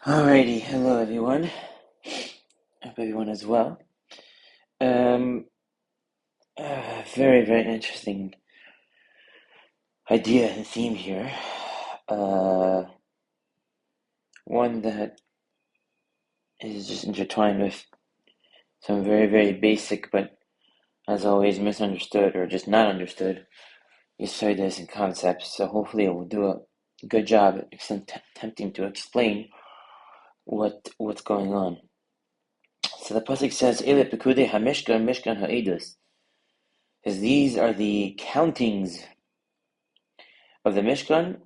Alrighty, hello everyone. Hope everyone is well. Um, very interesting idea and theme here. Uh, One that is just intertwined with some very basic, but as always misunderstood or just not understood ideas and concepts. So hopefully it will do a good job at attempting to explain what's going on. So the pasuk says, "Ele pekude hamishkan mishkan ha'edus," because these are the countings of the Mishkan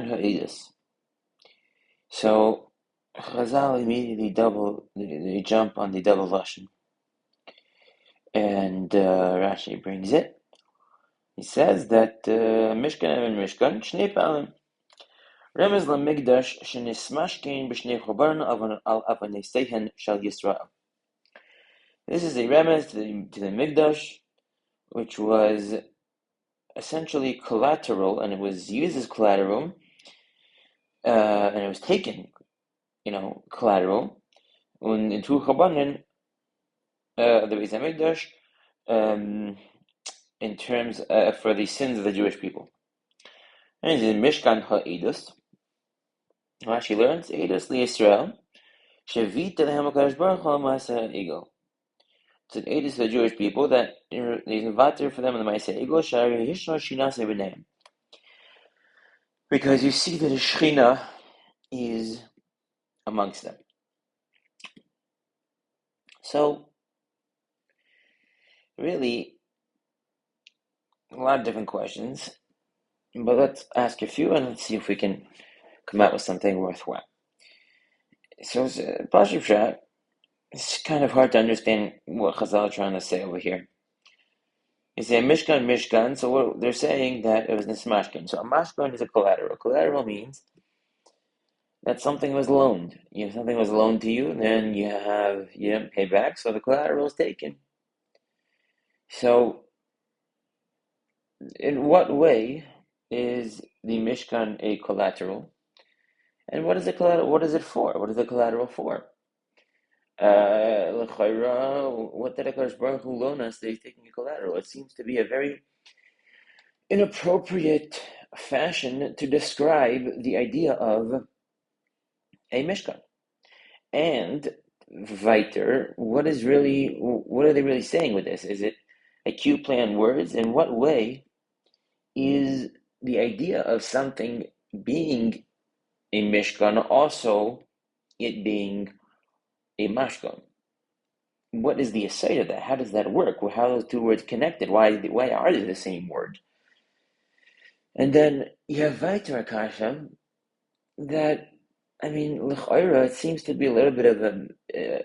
Ha'edus. So Chazal immediately they jump on the double lashon, and Rashi brings it. He says that Mishkan and Mishkan Shnei Palim Remez LaMikdash Shenismashkein B'Shnei Chobarn Al Avanesehen Shal Yisrael. This is a remez to the Mikdash, which was essentially collateral, and it was used as collateral, and it was taken, collateral. Und in Tu Chabanin, the Beis Hamikdash, in terms for the sins of the Jewish people. And in Mishkan HaEdus, Rashi learns, Edus LiYisrael, Shevit Lehem HaKadosh Baruch Hu Ma'aseh Egel. It's an Edus to the Jewish people that there's a vater for them in the Ma'aseh Egel, Shari Hishno Shinase B'neim. Because you see that the Shechina is amongst them. So, really, a lot of different questions, but let's ask a few and let's see if we can come out with something worthwhile. So, Pashup Pshat, it's kind of hard to understand what Chazal are trying to say over here. You say Mishkan, so what they're saying that it was Nismashkin. So a Mashkan is a collateral. Collateral means that something was loaned. If something was loaned to you, then you didn't pay back, so the collateral is taken. So, in what way is the Mishkan a collateral? And what is the collateral? What is it for? What is the collateral for? What did HaKadosh Baruch Hu loan us that he's taking a collateral? It seems to be a very inappropriate fashion to describe the idea of a Mishkan. And weiter, what are they really saying with this? Is it a cute play on words? In what way is the idea of something being a Mishkan also it being a Mashkan? What is the aside of that? How does that work? How are those two words connected? Why are they the same word? And then you have weiter Akasha that, l'chayra, it seems to be a little bit of an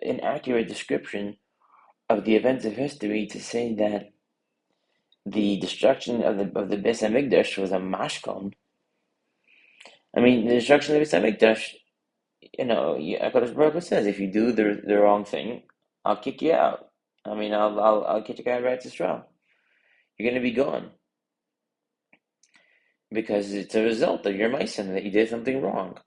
inaccurate description of the events of history to say that the destruction of the Beis Hamikdash was a mashkon. The destruction of the Beis Hamikdash, HaKadosh Baruch Hu says, if you do the wrong thing, I'll kick you out. I'll kick you out right to straw. You're going to be gone because it's a result of your meisim that you did something wrong.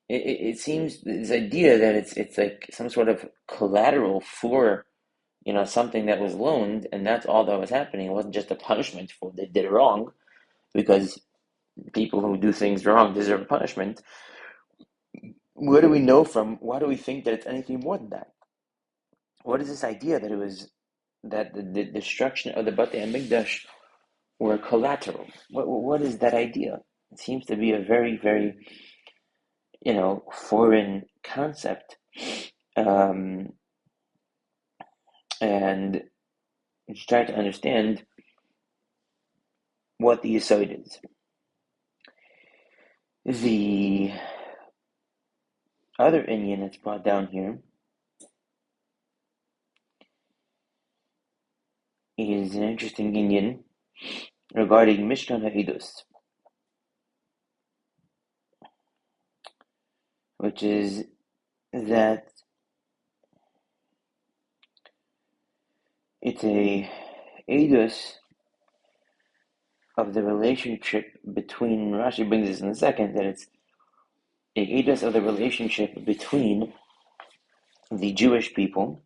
It seems this idea that it's like some sort of collateral for something that was loaned, and that's all that was happening. It wasn't just a punishment for they did it wrong, because people who do things wrong deserve punishment. Where do we know from? Why do we think that it's anything more than that? What is this idea that it was that the destruction of the Batei Hamikdash were collateral? What is that idea? It seems to be a very foreign concept, and try to understand what the yesod is. The other inyan that's brought down here is an interesting inyan regarding Mishkan HaEdus, which is that it's a edus of the relationship between, Rashi brings this in a second, that it's a edus of the relationship between the Jewish people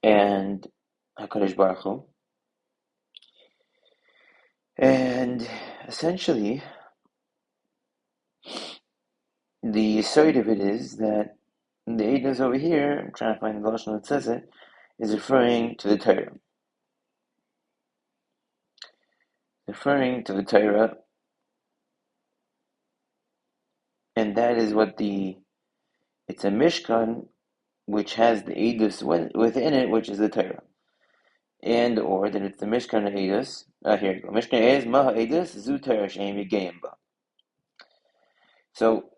and HaKadosh Baruch Hu. And essentially, the side of it is that the edus over here, I'm trying to find the lashon that says it, is referring to the Torah. Referring to the Torah, and that is what it's a Mishkan which has the edus within it, which is the Torah. And or that it's the Mishkan edus. Here you go. Mishkan edus maha edus zu Torah she'em yigayim ba. So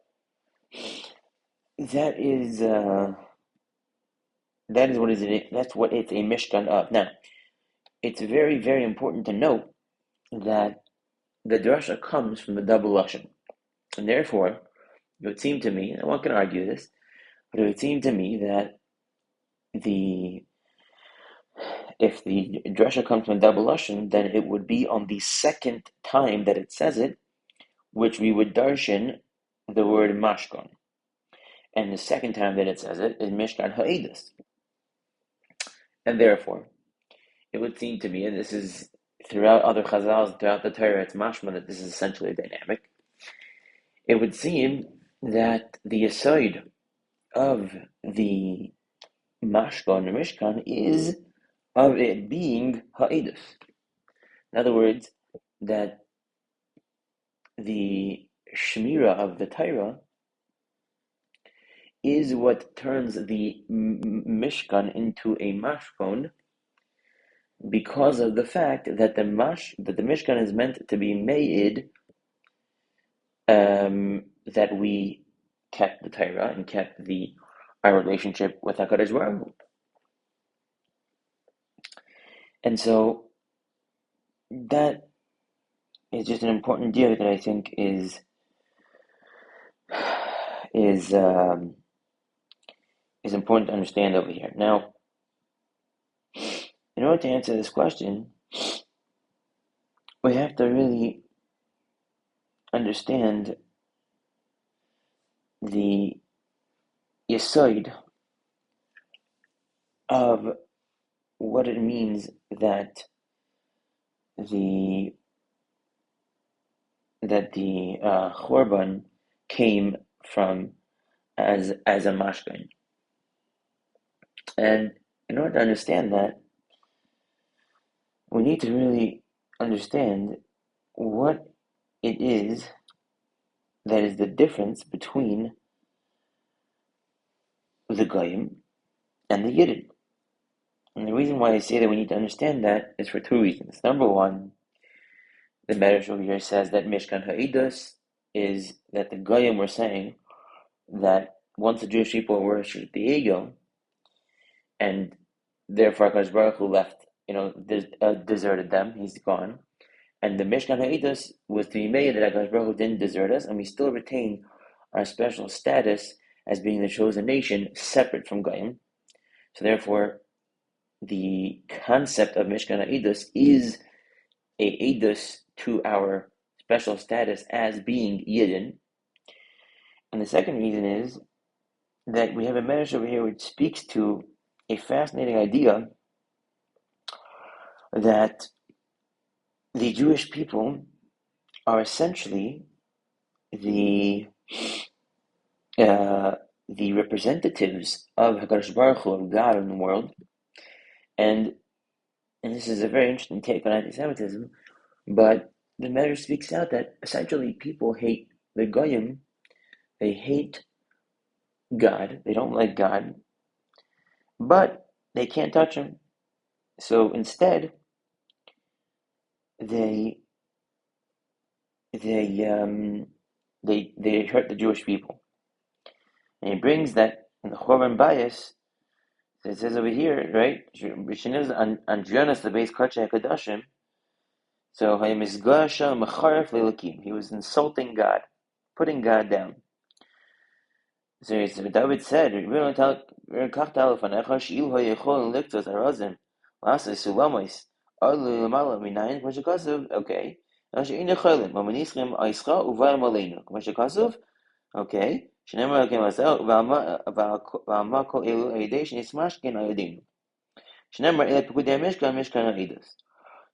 that is what is it. That's what it's a Mishkan of. Now, it's very, very important to note that the drasha comes from the double lashon, and therefore it would seem to me, and one can argue this, but it would seem to me that if the drasha comes from a double lashon, then it would be on the second time that it says it, which we would darshan the word mashkan. And the second time that it says it is Mishkan Ha'edus. And therefore, it would seem to me, and this is throughout other chazals, throughout the Torah, it's mashma that this is essentially a dynamic. It would seem that the aside of the mashkan or Mishkan is of it being Ha'edus. In other words, that the shmira of the Torah is what turns the Mishkan into a mashkan, because of the fact that the Mishkan is meant to be made, that we kept the Torah and kept our relationship with HaKadosh Baruch Hu. And so that is just an important deal that I think is important to understand over here. Now, in order to answer this question, we have to really understand the yesod of what it means that the Chorban came from as a mashkan. And in order to understand that, we need to really understand what it is that is the difference between the Goyim and the Yidden. And the reason why I say that we need to understand that is for two reasons. Number one, the Medrash over here says that Mishkan Ha'edus is that the Goyim were saying that once the Jewish people worshipped the ego, and therefore HaKadosh Baruch Hu left, deserted them, he's gone. And the Mishkan Ha'edus was to be made that HaKadosh Baruch Hu didn't desert us, and we still retain our special status as being the chosen nation, separate from Goyim. So therefore, the concept of Mishkan Ha'edus is a edus to our special status as being Yidden. And the second reason is that we have a medrash over here which speaks to a fascinating idea that the Jewish people are essentially the representatives of HaKadosh Baruch Hu, of God in the world. And this is a very interesting take on anti-Semitism, but the matter speaks out that essentially people hate the Goyim, they hate God, they don't like God, but they can't touch him. So instead, they hurt the Jewish people. And he brings that in the Chorban Bayis. It says over here, right? Andrianas the base Karcha HaKadoshim. So he was insulting God, putting God down. So David said, okay. Okay? שנאמר אלוקים עשה, ואמר כל אלו על ידי שנשמש כן על ידינו. שנאמר אלה פקודי המשכן, משכן העדות.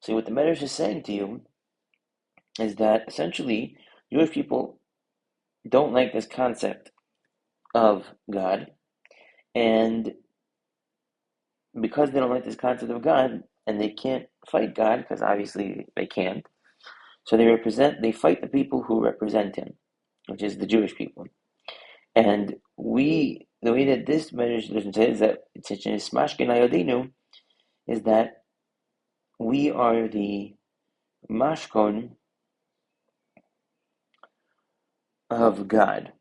So what the Medrash is saying to you is that essentially Jewish people don't like this concept of God, and because they don't like this concept of God, and they can't fight God, because obviously they can't, so they fight the people who represent him, which is the Jewish people. And the way that this Medrash says that it's Mashkin Ayodinu is that we are the mashkon of God.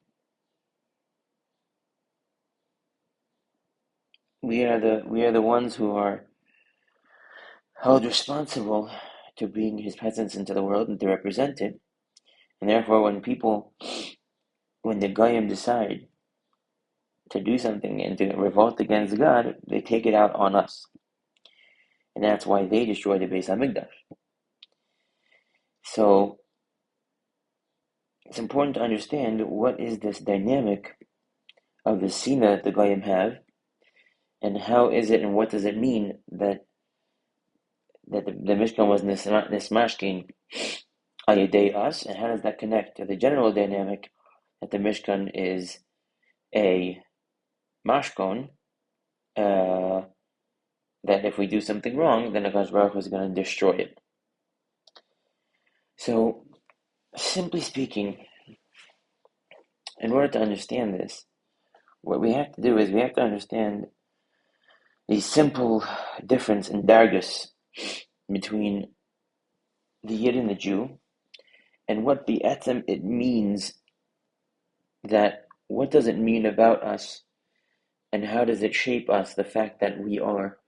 We are the ones who are held responsible to bring his presence into the world and to represent it. And therefore when the Goyim decide to do something and to revolt against God, they take it out on us. And that's why they destroy the Beis HaMikdash. So it's important to understand what is this dynamic of the Sina that the Goyim have, and how is it and what does it mean that the Mishkan was nismashkin al yedei us, and how does that connect to the general dynamic that the Mishkan is a mashkon, that if we do something wrong, then HaKadosh Baruch Hu is going to destroy it. So, simply speaking, in order to understand this, what we have to do is we have to understand the simple difference in dargus between the Yid and the Jew, and what the etzem it means, that what does it mean about us, and how does it shape us, the fact that we are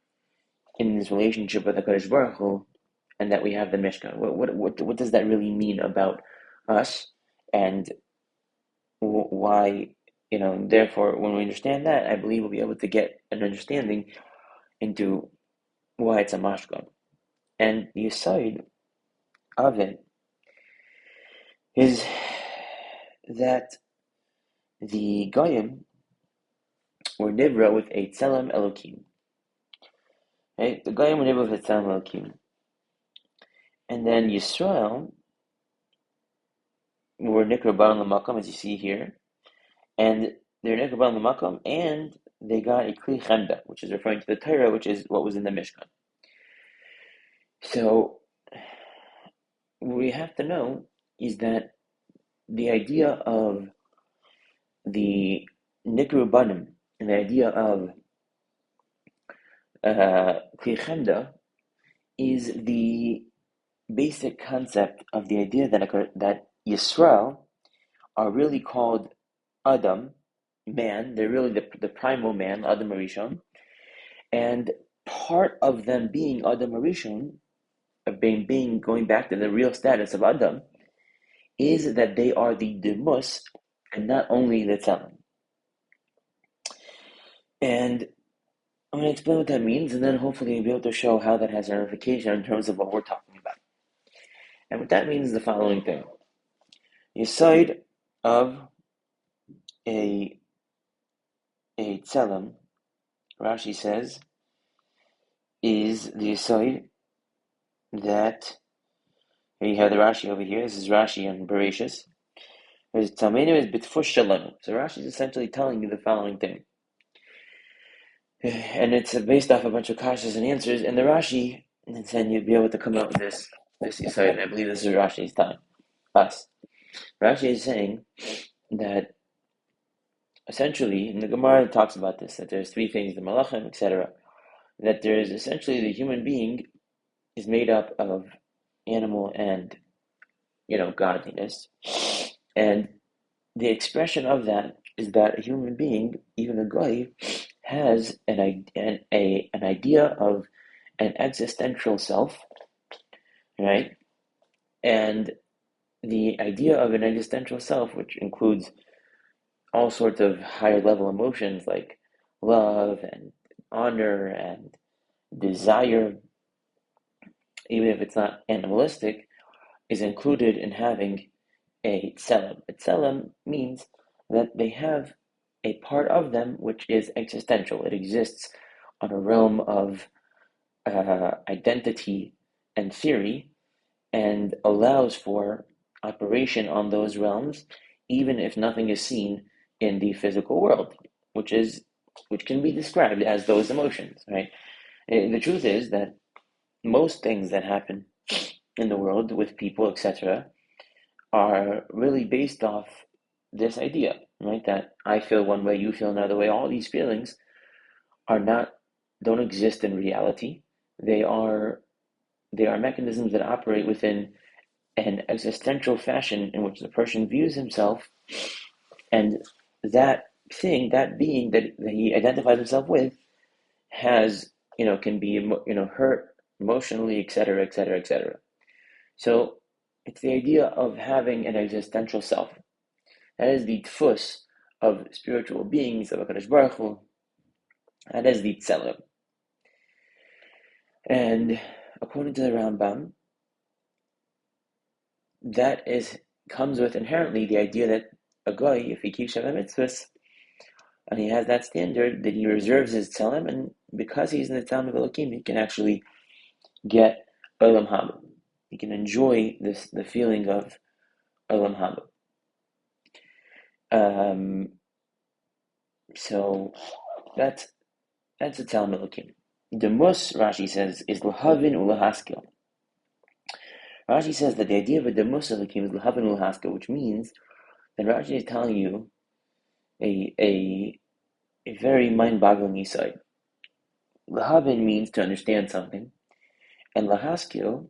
in this relationship with HaKadosh Baruch Hu, and that we have the Mishkan. What does that really mean about us, and why, therefore, when we understand that, I believe we'll be able to get an understanding into why it's a mashkan. And the aside of it is that the Goyim were nivra with a tzelem Elokim. Right? The Goyim were nivra with a tzelem Elokim. And then Yisrael were nikra baran l'makom, as you see here. And they're nikra baran l'makom, and they got a kli chemda, which is referring to the Torah, which is what was in the Mishkan. So, what we have to know is that the idea of the nikra banim, and the idea of kli chemda, is the basic concept of the idea that Yisrael are really called Adam, man. They're really the primal man, Adam Arishon, and part of them being Adam Arishon, of being going back to the real status of Adam, is that they are the Demus and not only the Tzelem. And I'm going to explain what that means, and then hopefully be able to show how that has ramification in terms of what we're talking about. And what that means is the following thing. The side of a tzelem, Rashi says, is the side that, here you have the Rashi over here, this is Rashi on Bereshis. There's Talmenu is bitfush shalom. So Rashi is essentially telling you the following thing. And it's based off a bunch of kashas and answers, and the Rashi, and then you'd be able to come up with this side, and I believe this is Rashi's time. Us. Rashi is saying that essentially, and the Gemara talks about this, that there's three things, the malachim, etc., that there is essentially the human being is made up of animal and, godliness. And the expression of that is that a human being, even a goy, has an idea of an existential self, right? And the idea of an existential self, which includes all sorts of higher level emotions like love and honor and desire, even if it's not animalistic, is included in having a tzelem. A tzelem means that they have a part of them which is existential. It exists on a realm of identity and theory, and allows for operation on those realms, even if nothing is seen in the physical world, which can be described as those emotions, right? The truth is that most things that happen in the world with people, etc., are really based off this idea, right? That I feel one way, you feel another way. All these feelings are not don't exist in reality. They are mechanisms that operate within an existential fashion in which the person views himself, and that thing, that being that he identifies himself with, has can be hurt emotionally, etc., etc., etc. So it's the idea of having an existential self. That is the tfus of spiritual beings of HaKadosh Baruch Hu. That is the tzelem. And according to the Rambam, that comes with inherently the idea that a guy, if he keeps Shabbat mitzvahs, and he has that standard, that he reserves his tzelem, and because he's in the tzelem of Elohim, he can actually get Olam Haba. He can enjoy the feeling of Olam Haba. So that's the tzelem Elohim. The mus, Rashi says, is lahavin ulahaskil. Rashi says that the idea of a demus Elohim is lahavin ulahaskil, which means that Rashi is telling you a very mind-boggling insight. Lahavin means to understand something, and lahaskil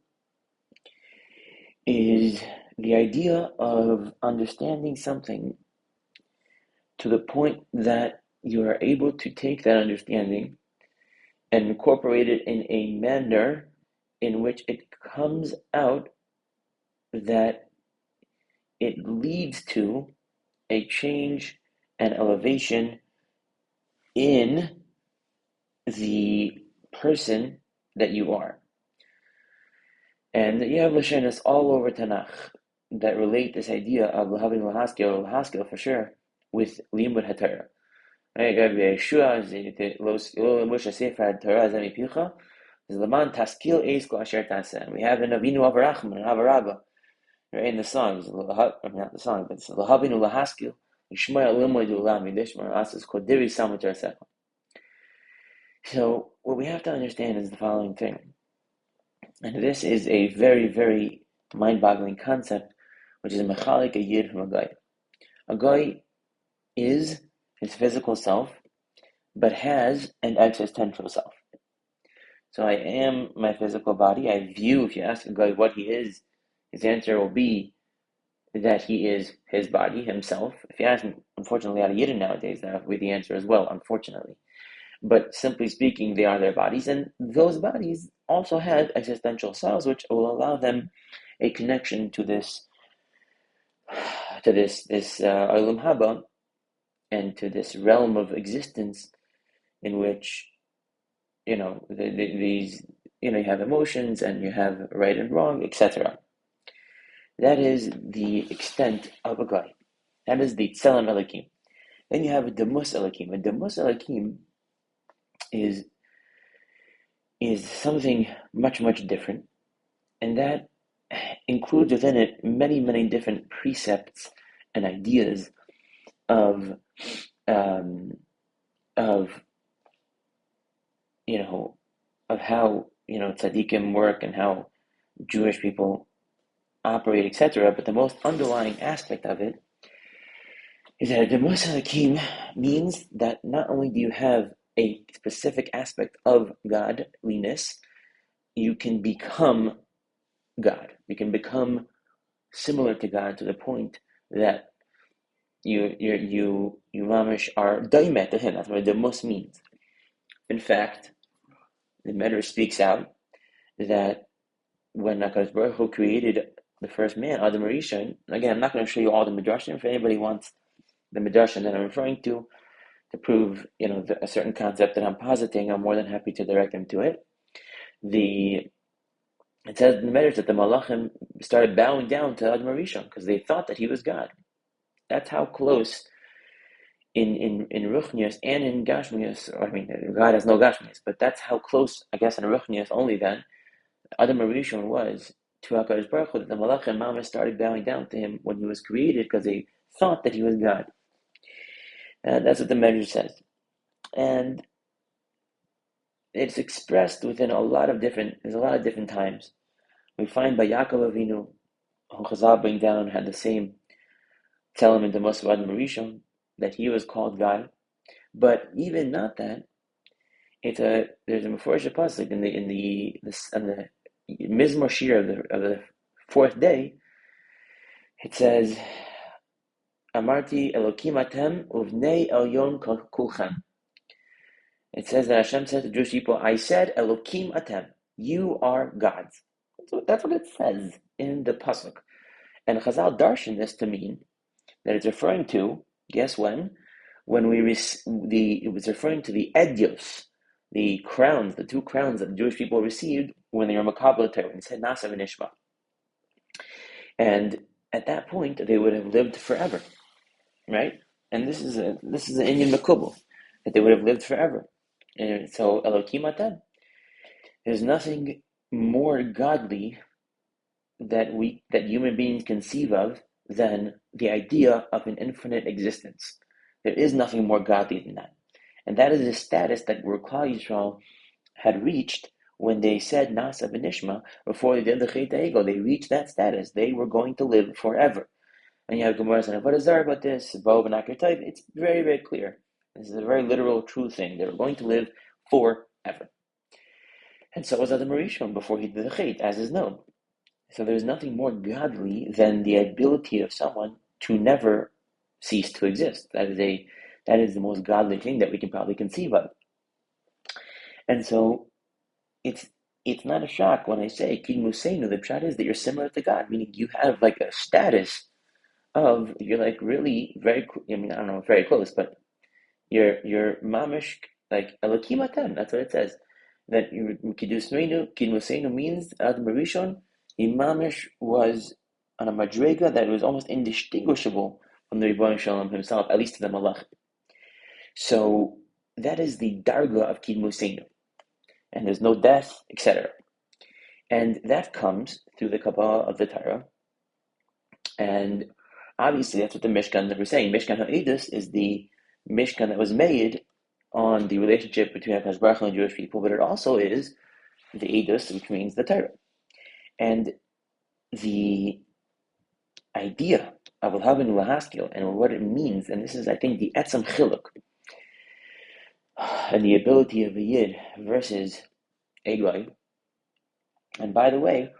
is the idea of understanding something to the point that you are able to take that understanding and incorporate it in a manner in which it comes out that it leads to a change and elevation in the person that you are. And you have Lashonos all over Tanakh that relate this idea of Lahavin Lahaskil for sure, with Limud HaTorah. Right? Yeshua Moshe Sefer Torah Zemipicha is Laman Taskil Eisko Asher Taseh. We have in Avinu Avarachman and Avarabba, right? In the songs, not the song, but it's Lahavinu Lahaskil. Yishmaya Limoidu Lam Yidishmar Asas Kodiri Samatar Sefer. So what we have to understand is the following thing, and this is a very, very mind-boggling concept, which is mechalik a yid from a guy. A guy is his physical self, but has an existential self. So I am my physical body. I view, if you ask a guy what he is, his answer will be that he is his body, himself. If you ask, unfortunately, a lot of Yidden nowadays, that will be the answer as well, unfortunately. But simply speaking, they are their bodies, and those bodies also have existential selves, which will allow them a connection to this Olam Haba, and to this realm of existence in which these you have emotions and you have right and wrong, etc. That is the extent of a guy. That is the Tzelem Elohim. Then you have a Demus Elohim. A Demus Elohim is something much, much different, and that includes within it many, many different precepts and ideas of how tzaddikim work and how Jewish people operate, etc. But the most underlying aspect of it is that the Demus Elohim means that not only do you have a specific aspect of godliness, you can become God. You can become similar to God to the point that you mamish are daimet to Him. That's what Demus means. In fact, the Medrash speaks out that when HaKadosh Baruch Hu created the first man, Adam Rishon, again, I'm not going to show you all the Midrashim. If anybody wants the Midrashim that I'm referring to prove a certain concept that I'm positing, I'm more than happy to direct them to it. It says in the Medrash that the Malachim started bowing down to Adam Rishon because they thought that he was God. That's how close in Ruchnius and in Gashmius. I mean, God has no Gashmius, but that's how close, I guess, in Ruchnius only then Adam Rishon was to HaKadosh Baruch Hu, that the Malachim Mamash started bowing down to him when he was created because they thought that he was God. That's what the Medrash says. And it's expressed within a lot of different times. We find by Yaakov Avinu, who Chazal bring down, had the same element of Moshe Adam Rishon, that he was called God. But even not that, there's a Meforish pasuk in the Mizmor Shir of the fourth day. It says, Amarti Elokim Atem Uvnei Elyon Kulchem. It says that Hashem said to Jewish people, I said Elokim Atem, you are gods. So that's what it says in the pasuk. And Chazal darshan this to mean that it's referring to, guess when? When it was referring to the Edios, the crowns, the two crowns that the Jewish people received when they were Makabel Torah, and said Nasa v'Nishma. And at that point, they would have lived forever, right? And this is an Indian Makubal, that they would have lived forever. And so Elokim Atem, there's nothing more godly that human beings conceive of than the idea of an infinite existence. There is nothing more godly than that. And that is the status that Klal Yisrael had reached when they said Nasa v'Nishma before they did the Chet HaEgel. They reached that status. They were going to live forever. And you have Gemara saying, what is there about this? It's very, very clear. This is a very literal, true thing. They were going to live forever. And so was Adam Rishon before he did the Chet, as is known. So there's nothing more godly than the ability of someone to never cease to exist. That is the most godly thing that we can probably conceive of. And so it's not a shock when I say Kid Museinu, the pshat is that you're similar to God, meaning you have like a status of, you're like really very, I mean, I don't know, very close, but you're mamish, like Elokim Atem, that's what it says. That Kid Museinu means Adam Rishon, Mamish was on a madrega that was almost indistinguishable from the Rebbeinu Shalom himself, at least to the Malach. So that is the darga of Kid Museinu. And there's no death, etc. And that comes through the Kabbalah of the Torah. And obviously that's what the Mishkan that we're saying. Mishkan HaEdus is the Mishkan that was made on the relationship between HaKadosh Baruch Hu and Jewish people, but it also is the Edus, which means the Torah. And the idea of Al-Havin Lahaskil and what it means, and this is, I think, the Etzem Chiluk, and the ability of a Yid versus a Goy. And by the way,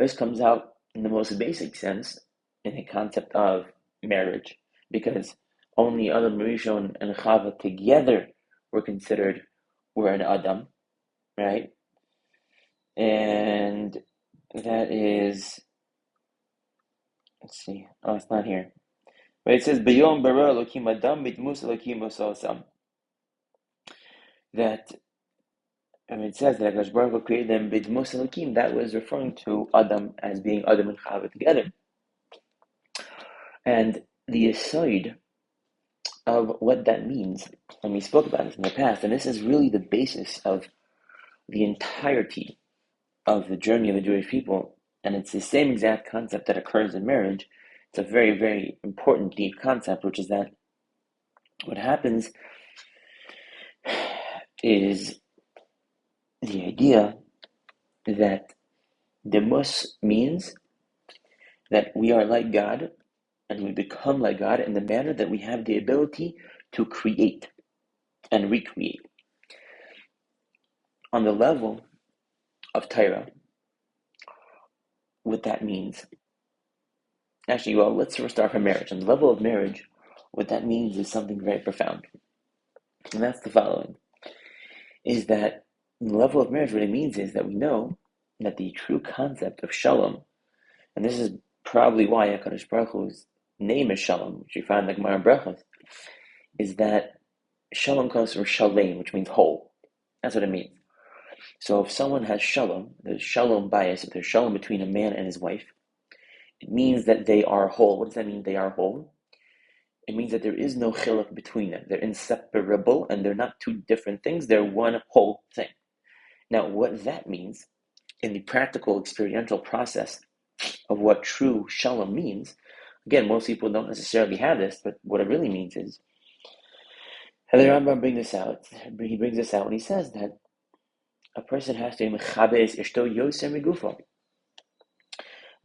this comes out in the most basic sense in the concept of marriage, because only Adam Rishon and Chava together were an Adam, right? And that is, let's see, oh, it's not here. But it says, B'yom bara Elokim Adam b'dmus Elokim ososam. That, I mean, it says that HaKadosh Baruch Hu created them b'dmus Elokim. That was referring to Adam as being Adam and Chava together. And the aside of what that means, and we spoke about this in the past, and this is really the basis of the entirety of the journey of the Jewish people, and it's the same exact concept that occurs in marriage. It's a very, very important, deep concept, which is that what happens is the idea that Demus means that we are like God, and we become like God in the manner that we have the ability to create and recreate. On the level of Torah, what that means. Actually, well, let's first start from marriage. On the level of marriage, what that means is something very profound. And that's the following. Is that on the level of marriage, what it means is that we know that the true concept of shalom, and this is probably why HaKadosh Baruch Hu's name is Shalom, which you find in the Gemara Brachos, is that Shalom comes from Shalem, which means whole. That's what it means. So if someone has Shalom, there's Shalom bias, if there's Shalom between a man and his wife, it means that they are whole. What does that mean, they are whole? It means that there is no chiluk between them. They're inseparable, and they're not two different things. They're one whole thing. Now, what that means in the practical experiential process of what true shalom means, again, most people don't necessarily have this, but what it really means is, and the Rambam brings this out. He brings this out when he says that a person has to mechaber ishto yoser migufo.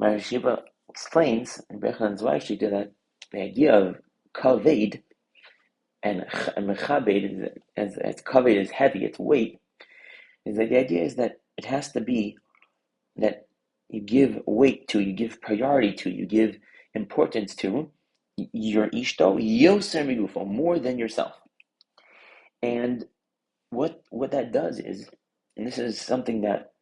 Maharal Shiva explains in Bechlan Zweigstite that the idea of kaved and mechabed, as kaved is heavy, it's weight, is that the idea is that it has to be that you give weight to, you give priority to, you give importance to your ishto yoser migufo, more than yourself. And what that does is, and this is something that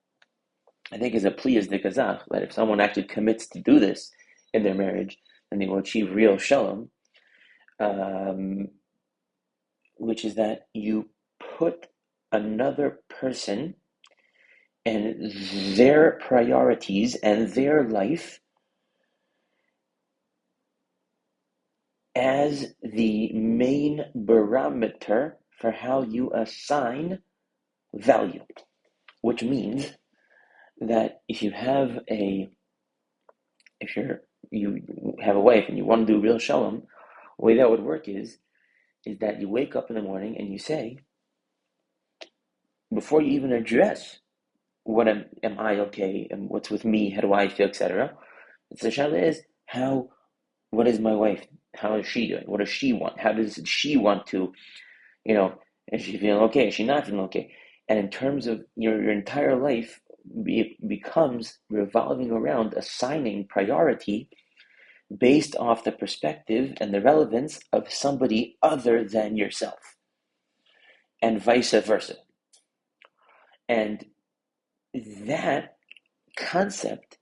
I think is a pliyas de kazach, that if someone actually commits to do this in their marriage, then they will achieve real shalom, which is that you put another person and their priorities and their life as the main barometer for how you assign value, which means that if you have a wife and you want to do real shalom, the way that would work is that you wake up in the morning and you say, before you even address what am I okay and what's with me, how do I feel, etc. The shala is what is my wife? How is she doing? What does she want? How does she want to, is she feeling okay? Is she not feeling okay? And in terms of your entire life, it becomes revolving around assigning priority based off the perspective and the relevance of somebody other than yourself, and vice versa. And that concept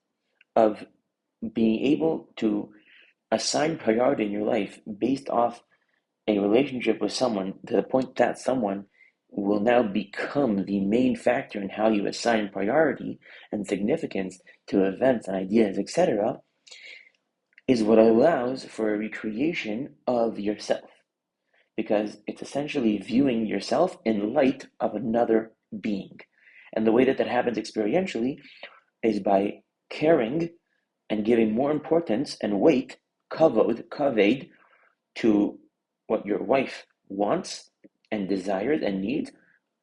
of being able to assign priority in your life based off a relationship with someone, to the point that someone will now become the main factor in how you assign priority and significance to events and ideas, etc., is what allows for a recreation of yourself. Because it's essentially viewing yourself in light of another being. And the way that happens experientially is by caring and giving more importance and weight, kaved, to what your wife wants and desires and needs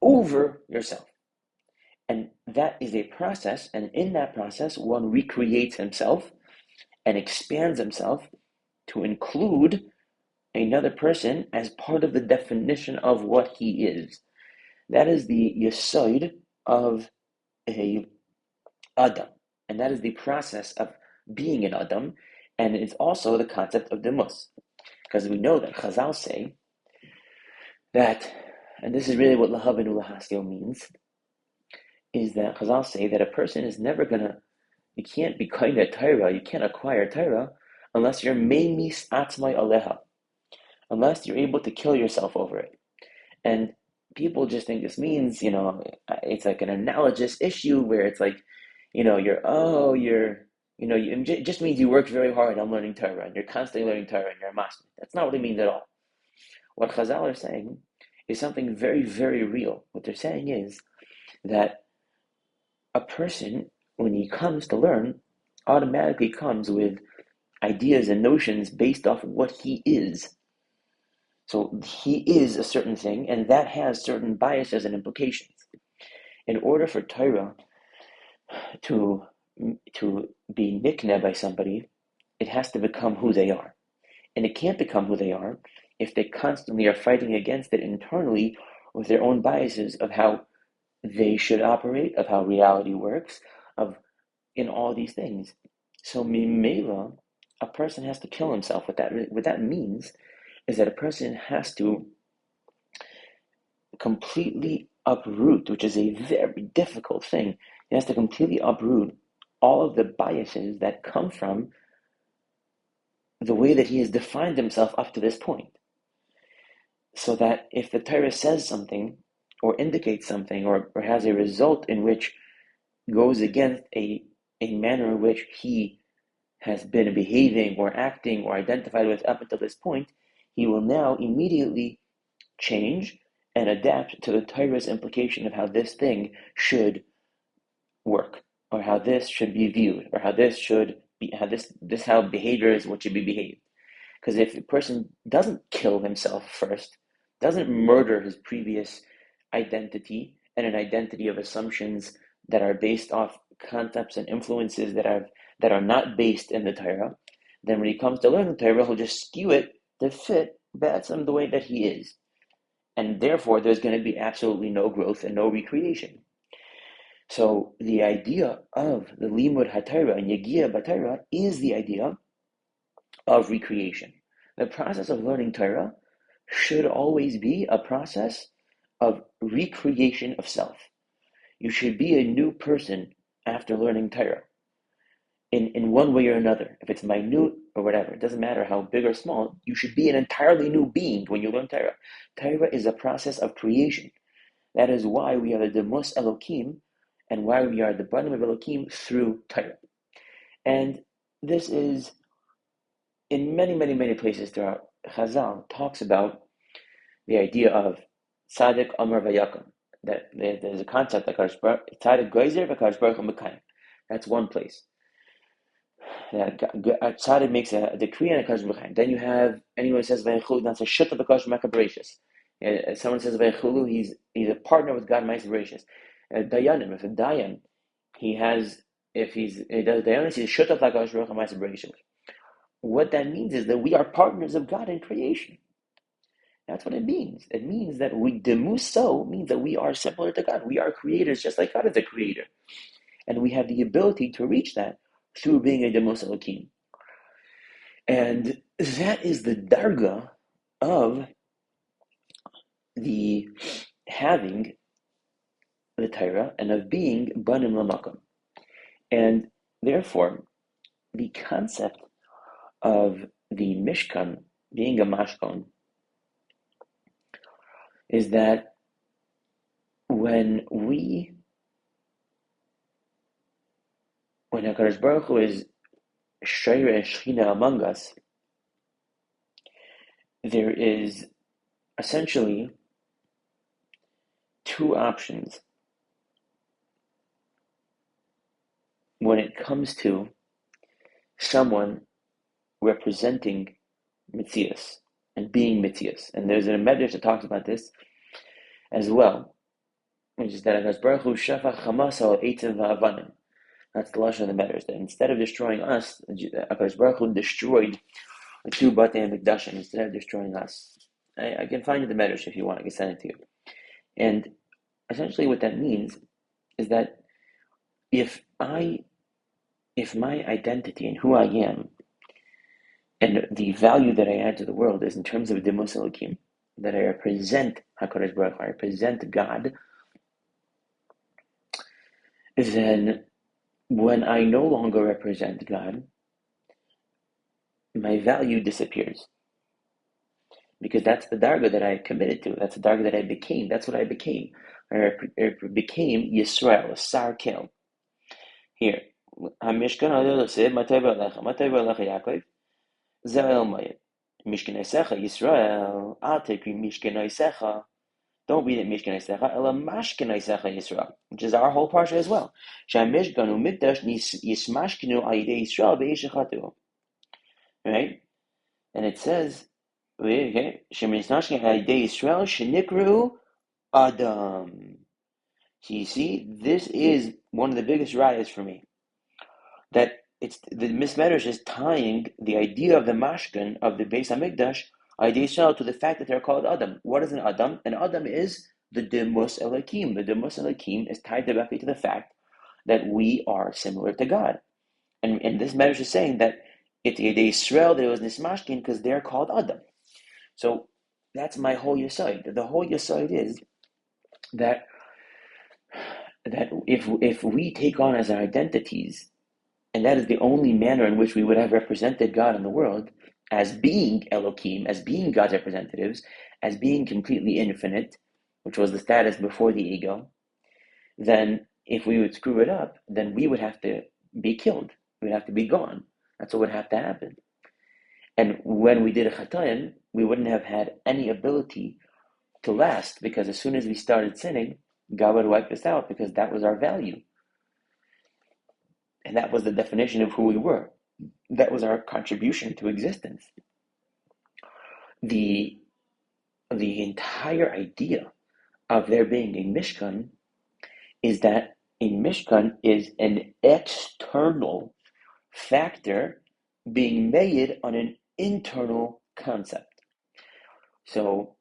over yourself. And that is a process, and in that process, one recreates himself and expands himself to include another person as part of the definition of what he is. That is the yesod of a Adam, and that is the process of being an Adam, and it's also the concept of demus, because we know that Chazal say that, and this is really what lahavinu lahaskel means, is that Chazal say that a person is never you can't be kind of Torah, you can't acquire Torah unless you're meimis atzmai aleha, unless you're able to kill yourself over it. And people just think this means, it's like an analogous issue where it's like, it just means you work very hard on learning Torah and you're constantly learning Torah and you're a master. That's not what it means at all. What Chazal are saying is something very, very real. What they're saying is that a person, when he comes to learn, automatically comes with ideas and notions based off of what he is. So he is a certain thing, and that has certain biases and implications. In order for Torah to be nikneh by somebody, it has to become who they are. And it can't become who they are if they constantly are fighting against it internally with their own biases of how they should operate, of how reality works, in all these things. So mimela, a person has to kill himself. What that means is that a person has to completely uproot, which is a very difficult thing. He has to completely uproot all of the biases that come from the way that he has defined himself up to this point. So that if the Torah says something, or indicates something, or has a result in which goes against a manner in which he has been behaving or acting or identified with up until this point, he will now immediately change and adapt to the Torah's implication of how this thing should work, or how this should be viewed, or how this should be, how behavior is what should be behaved. Because if a person doesn't kill himself first, doesn't murder his previous identity and an identity of assumptions that are based off concepts and influences that are not based in the Torah, then when he comes to learn the Torah, he'll just skew it to fit Ba'atzam the way that he is. And therefore, there's going to be absolutely no growth and no recreation. So the idea of the Limud HaTorah and Yagia B'Torah is the idea of recreation. The process of learning Torah should always be a process of recreation of self. You should be a new person after learning Torah in one way or another. If it's minute or whatever, it doesn't matter how big or small, you should be an entirely new being when you learn Torah. Torah is a process of creation. That is why we are the Demos Elokim and why we are the Banim of Elokim through Torah. And this is in many, many, many places throughout. Chazal talks about the idea of Tzaddik Amar Vayakum, that there's a concept like Tzaddik Geizer v'Kadosh Baruch Hu Mekayim. That's one place. Tzaddik makes a decree and a Kadosh Baruch Hu. Then you have anyone who says Vaychulu, that's a shut of the Kadosh Baruch Hu. Someone says Vaychulu, he's a partner with God Ma'aser Bereishis. Dayanim, if a Dayan, he does Dayanis, he's a shut of the Kadosh Baruch Hu Ma'aser Bereishis. What that means is that we are partners of God in creation. That's what it means. It means that demuso means that we are similar to God. We are creators just like God is a creator. And we have the ability to reach that through being a demos elokim. And that is the darga of the having the Torah and of being banim lamakom. And therefore, the concept of the Mishkan being a mashkon is that when HaKadosh Baruch Hu is Shayra and Shechina among us, there is essentially two options when it comes to someone representing Mitzias and being Mitzias. And there's a medrash that talks about this as well, which is that HaKadosh Baruch Hu shafach chamas al eitzim va'avanim. That's the lashon of the medrash, that instead of destroying us, HaKadosh Baruch Hu destroyed the two Batei HaMikdashim instead of destroying us. I can find you the medrash if you want. I can send it to you. And essentially what that means is that if my identity and who I am and the value that I add to the world is in terms of Demos Elokim, that I represent HaKadosh Baruch Hu, I represent God, then when I no longer represent God, my value disappears. Because that's the darga that I committed to. That's the darga that I became. That's what I became. I became Yisrael, a Sar Kel. Here, HaMishkan HaLeloseh, Matei V'Alecha, Matei V'Alecha Yaakov, Ze'el Mayet. Mishkan Eisecha, Yisrael, Al Tekri Mishkan Eisecha. Don't read it Mishkan Eisecha, Ela Mashkan Eisecha Yisrael, which is our whole parsha as well. ShaMishkan U'Mikdash Yismashkenu Ayidei Yisrael Be'eshachatu. Right? And it says, okay, Shemisnashkin Ayidei Yisrael Shenikru Adam. So you see, this is one of the biggest rayas for me. That it's the Medrash is tying the idea of the mashkan of the Beis Hamikdash Ayidei Yisrael to the fact that they're called Adam. What is an Adam? An Adam is the Demos Elokim. The Demos Elokim is tied directly to the fact that we are similar to God. And this Medrash is saying that it's Ayidei Yisrael that it was Nismashkin because they're called Adam. So that's my whole Yesod. The whole Yesod is that if we take on as our identities, and that is the only manner in which we would have represented God in the world, as being Elokim, as being God's representatives, as being completely infinite, which was the status before the ego, then if we would screw it up, then we would have to be killed. We would have to be gone. That's what would have to happen. And when we did a chatayin, we wouldn't have had any ability to last, because as soon as we started sinning, God would wipe us out, because that was our value. And that was the definition of who we were. That was our contribution to existence. The entire idea of there being a Mishkan is that a Mishkan is an external factor being made on an internal concept. So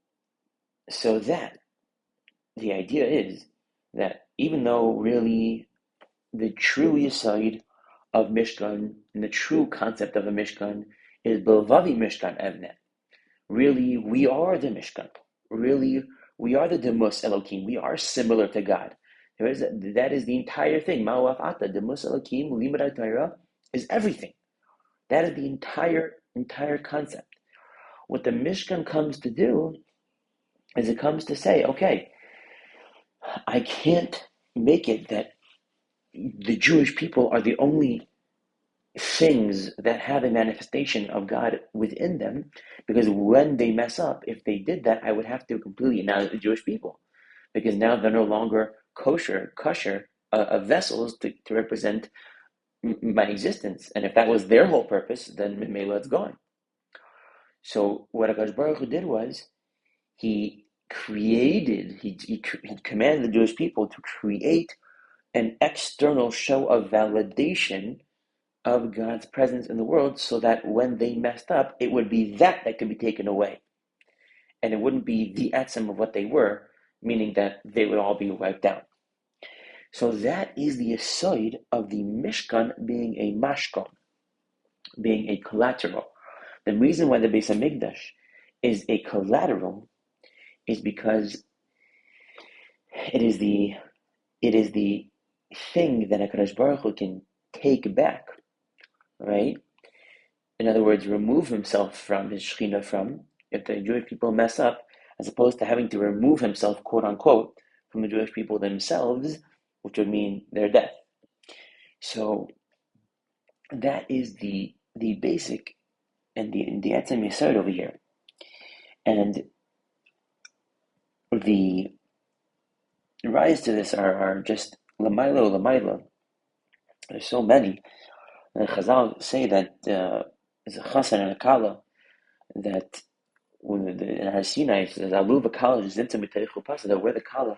that the idea is that even though really the true Yesod of Mishkan and the true concept of a Mishkan is Bilvavi Mishkan Evne, really we are the Mishkan. Really, we are the Demus Elohim. We are similar to God. That is the entire thing. Ma'oaf Ata, Demus Elohim, Limud Torah is everything. That is the entire concept. What the Mishkan comes to do is it comes to say, okay, I can't make it that the Jewish people are the only things that have a manifestation of God within them, because when they mess up, if they did that, I would have to completely annihilate the Jewish people, because now they're no longer kosher vessels to represent my existence. And if that was their whole purpose, then Mimela it's gone. So what HaKadosh Baruch Hu did was he commanded the Jewish people to create an external show of validation of God's presence in the world, so that when they messed up, it would be that could be taken away. And it wouldn't be the etzem of what they were, meaning that they would all be wiped out. So that is the yesod of the Mishkan being a mashkon, being a collateral. The reason why the Beis Hamikdash is a collateral is because it is the thing that HaKadosh Baruch Hu can take back, right? In other words, remove himself from his Shekhinah from, if the Jewish people mess up, as opposed to having to remove himself, quote unquote, from the Jewish people themselves, which would mean their death. So that is the basic and the Etzem Yesod over here. And the rise to this are just Lamailo. There's so many. The Chazal say that there's a Chassan and a Kala, that when in Har Sinai says Alu v'Kala Zintzim B'Terich Upasa, that where the Kala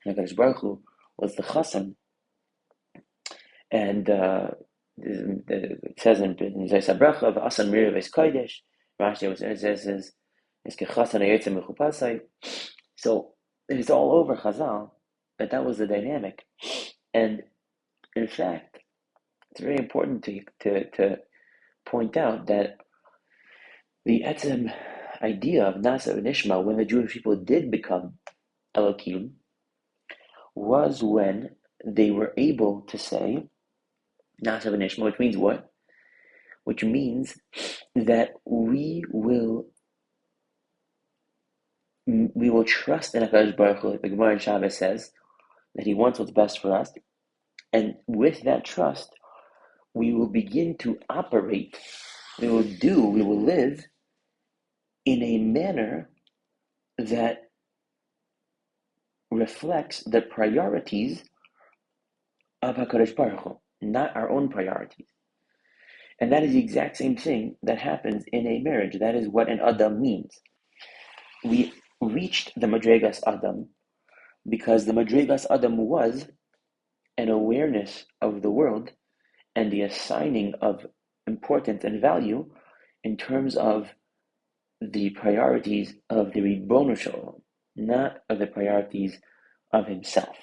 and HaKadosh Baruch Hu was the Chassan. And it says in Zayis HaBracha v'Asan Miriv Eis Kodesh, Rashi says Es Kechasan Hayotzim Mechupasai. So it's all over Chazal that was the dynamic. And in fact, it's very important to point out that the etzem idea of Nasa and Nishma, when the Jewish people did become Elohim, was when they were able to say Nasa and Nishma, which means what? Which means that we will trust in HaKadosh Baruch Hu, like the Gemara in Shabbos says, that He wants what's best for us, and with that trust, we will begin to operate. We will live in a manner that reflects the priorities of HaKadosh Baruch Hu, not our own priorities. And that is the exact same thing that happens in a marriage. That is what an Adam means. We reached the Madregas Adam because the Madregas Adam was an awareness of the world and the assigning of importance and value in terms of the priorities of the Ribbono Shel Olam, not of the priorities of himself.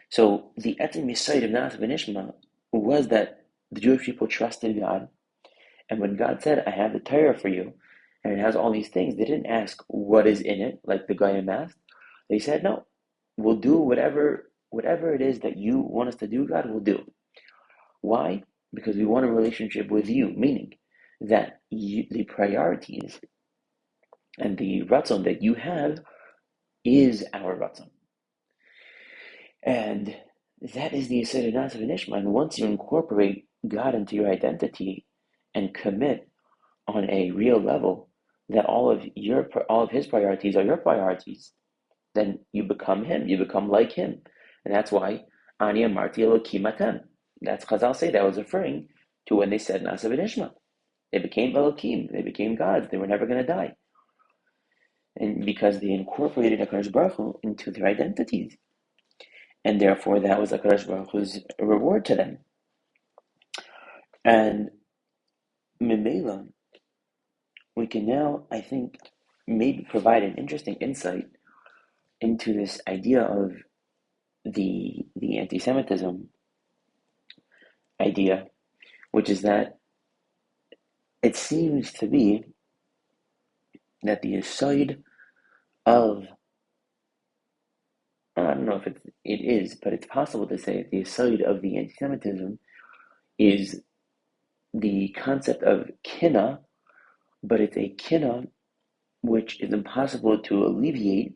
So the Etzem Yesod of Nasa v'Nishma was that the Jewish people trusted God, and when God said, I have the Torah for you, and it has all these things, they didn't ask what is in it, like the Goyim asked. They said, no, we'll do whatever it is that you want us to do, God, we'll do. Why? Because we want a relationship with you, meaning that the priorities and the ratzon that you have is our ratzon. And that is the Yesod of Nasa v'Nishma. And once you incorporate God into your identity and commit on a real level that all of his priorities are your priorities, then you become him. You become like him, and that's why Ani Amarti Elokim Atem. That's Chazal say that was referring to when they said Nasa v'Nishma. They became Elokim. They became gods. They were never going to die, and because they incorporated Hakadosh Baruch Hu into their identities, and therefore that was Hakadosh Baruch Hu's reward to them. And Mimela, we can now, I think, maybe provide an interesting insight into this idea of the anti-Semitism idea, which is that it seems to be that the aside of, I don't know if it is, but it's possible to say the aside of the anti-Semitism is the concept of kina, but it's a kina which is impossible to alleviate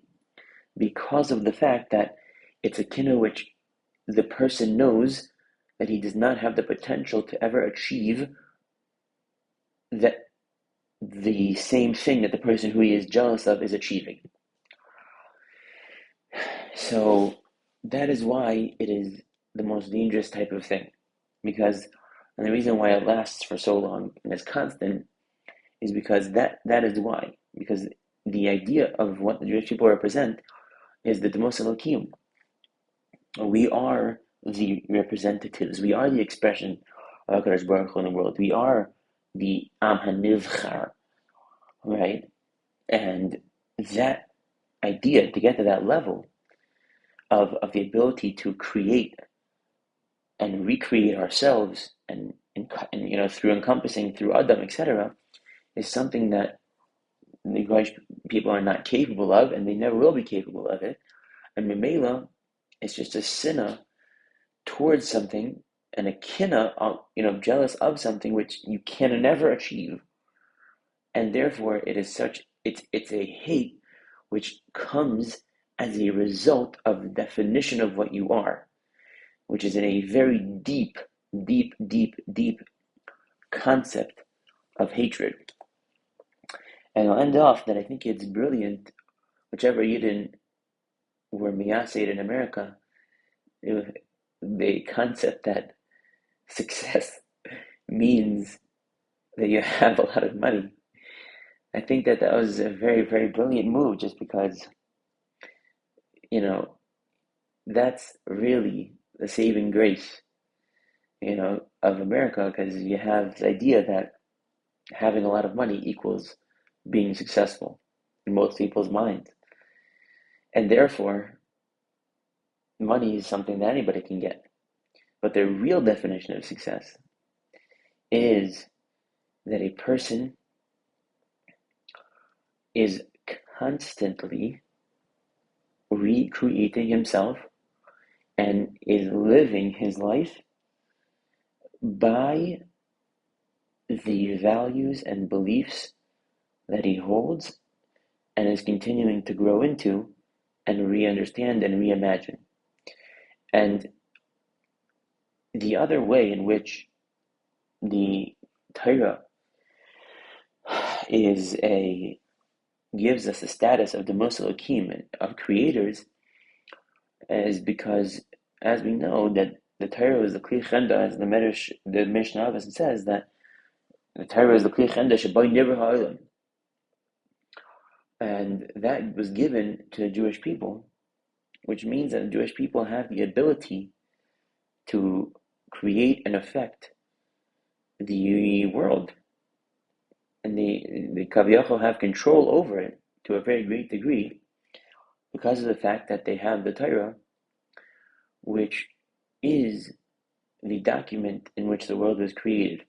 because of the fact that it's a kina which the person knows that he does not have the potential to ever achieve that the same thing that the person who he is jealous of is achieving. So that is why it is the most dangerous type of thing, because, and the reason why it lasts for so long and is constant is because that is why, because the idea of what the Jewish people represent is the Demos Elokim. We are the representatives. We are the expression of HaKadosh Baruch Hu in the world. We are the Am HaNivchar, right? And that idea, to get to that level of the ability to create and recreate ourselves and through encompassing, through Adam, etc., is something that the Jewish people are not capable of, and they never will be capable of it. And Memela, it's just a sinna towards something, and a kina, jealous of something which you can never achieve, and therefore it is it's a hate which comes as a result of the definition of what you are, which is in a very deep, deep, deep, deep concept of hatred. And I'll end off that I think it's brilliant, whichever Yidden were miyaseid in America, the concept that success means that you have a lot of money. I think that was a very, very brilliant move, just because, that's really the saving grace, of America, because you have the idea that having a lot of money equals being successful in most people's minds. And therefore, money is something that anybody can get. But the real definition of success is that a person is constantly recreating himself and is living his life by the values and beliefs that he holds and is continuing to grow into and re-understand and reimagine. And the other way in which the Torah gives us the status of the Demos Elokim, of creators, is because, as we know, that the Torah is the Kli Chenda, as the Mishnah says, that the Torah is the Kli Chenda Shabai Nivra Ha'olam. And that was given to the Jewish people, which means that the Jewish people have the ability to create and affect the world. And the Kaviyachal have control over it to a very great degree because of the fact that they have the Torah, which is the document in which the world was created.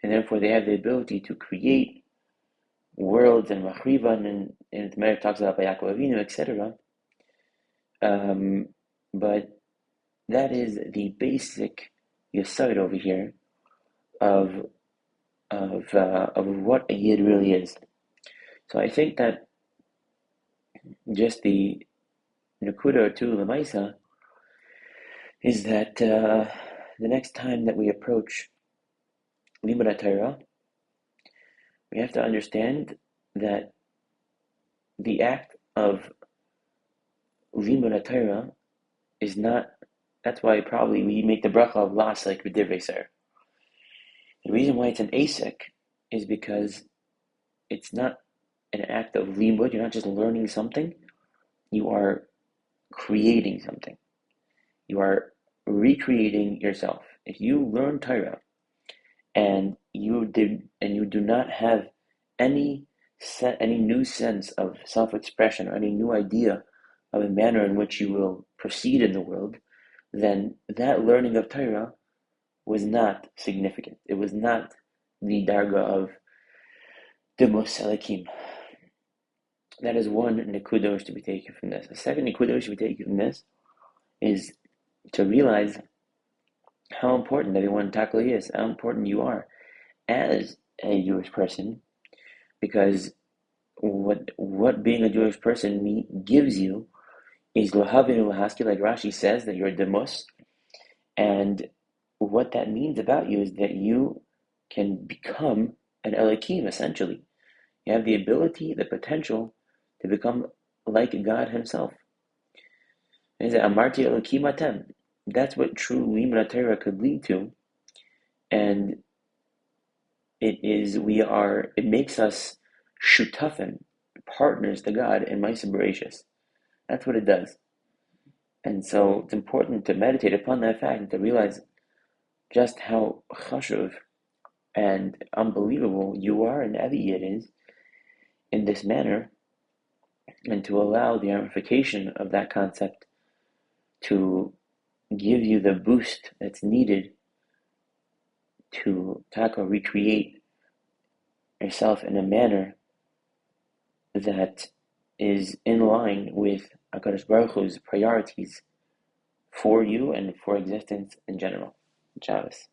And therefore they have the ability to create worlds and Machrivan, and the Meir talks about by Yaakov Avinu, etc. But that is the basic yesod over here of what a Yid really is. So I think that just the Nakuda or two Lamaisa is that the next time that we approach Limud Torah, we have to understand that the act of limud Torah is not. That's why probably we make the bracha of lasek b'divrei ser. The reason why it's an asek is because it's not an act of limud. You're not just learning something. You are creating something. You are recreating yourself. If you learn Torah and you do not have any new sense of self-expression or any new idea of a manner in which you will proceed in the world, then that learning of Torah was not significant. It was not the darga of Demus Elikim. That is one nekudah to be taken from this. The second nekudah to be taken from this is to realize how important everyone takli is, how important you are as a Jewish person, because what being a Jewish person gives you is lohavinu lahaski, like Rashi says, that you're a demos, and what that means about you is that you can become an Elohim, essentially. You have the ability, the potential to become like God Himself. And Amarti Elohim atem. That's what true limud Torah could lead to, and it makes us shutafim, partners to God in Ma'aser Bereishis. That's what it does. And so it's important to meditate upon that fact and to realize just how chashuv and unbelievable you are and Evi it is in this manner, and to allow the ramification of that concept to give you the boost that's needed to recreate yourself in a manner that is in line with HaKadosh Baruch Hu's priorities for you and for existence in general. Shabbos.